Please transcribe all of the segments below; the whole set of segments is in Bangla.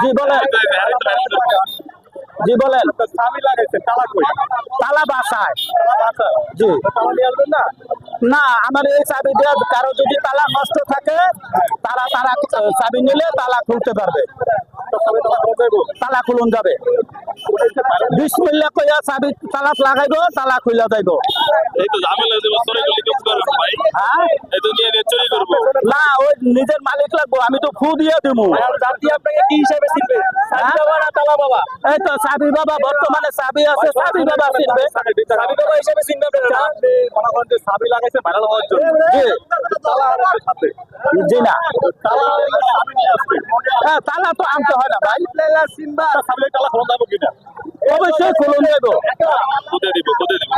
জি বলেন, জি বলেন। চাবি লাগাইছে তালা কই? তালা বাসায়। জি, জি তালা নিয়ে আসবেন না? না, আমার এই চাবি দিয়ে কারো যদি তালা নষ্ট থাকে তারা চাবি নিলে তালা খুলতে পারবে, আপনার চাবি তালা করে দেবো। তালা খুলুন যাবে। বিসমিল্লাহ কইয়া চাবি তালা লাগাইবো, তালা খুইলা যাইবো। এই তো ঝামেলা যে চুরি করলে কেউ করবে ভাই, হ্যাঁ এই তো নিয়ে চুরি করবো। না, ওই নিজের মালিক লাগবো, আমি তো ফু দিয়ে দিব। জাতি আপনাকে কি হিসাবে চিনবে? চাবি বাবা না তালা বাবা? এই তো চাবি বাবা, বর্তমানে চাবি আছে, চাবি বাবা চিনবে। চাবি বাবা হিসাবে চিনবে আপনারা না? আপনি মনে করেন যে চাবি লাগাইছে ভাইরাল হওয়ার জন্য। জি তালা আর আছে সাথে। জি না, তালা হলে চাবি নিয়ে আসবে। হ্যাঁ, তালা তো আনতে হয় না ভাই, চাবি তালা খোলা যাবো কিনা? অবশ্যই খুলুন যাইবো। কোথায় দিব কোথায় দিব?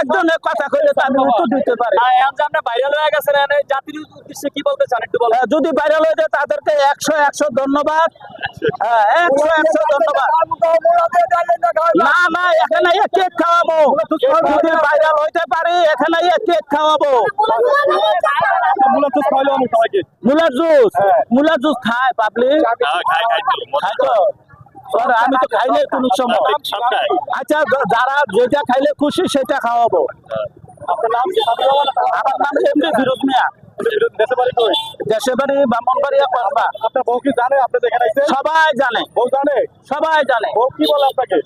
একজনের কথা কইলে তো আমি উত্তর দিতে পারি। আমরা ভাইরাল হয়ে গেছে জাতির উদ্দেশ্যে কি বলতে চান একটু বলেন। যদি ভাইরাল হয়ে যায় তাদেরকে 100 ধন্যবাদ। হ্যাঁ, 100 ধন্যবাদ। না না, এখানে কেক খাওয়াবো, যদি ভাইরাল হইতে পারি এখানে কেক খাওয়াবো। মূলত খাওয়ালো আমি সবাইকে। মুলার জুস খায় পাবলিক, হ্যাঁ খাই খাই তো খায় তো। সর, আমি তো খাইলে কোনো সময়। সব খাই। আচ্ছা, যারা যেটা খাইলে খুশি সেটা খাওয়াবো। আপনার নাম কি? চাবি বাবা না তালা বাবা? আমার নাম এমডি ফিরোজ মিয়া, দেশে বাড়ি কই? দেশের বাড়ি ব্রাহ্মণবাড়িয়া কসবা। আপনার বউ কি জানে আপনি দেখে রাখছেন? সবাই জানে, বউ জানে? সবাই জানে। বউ কি বলে আপনাকে?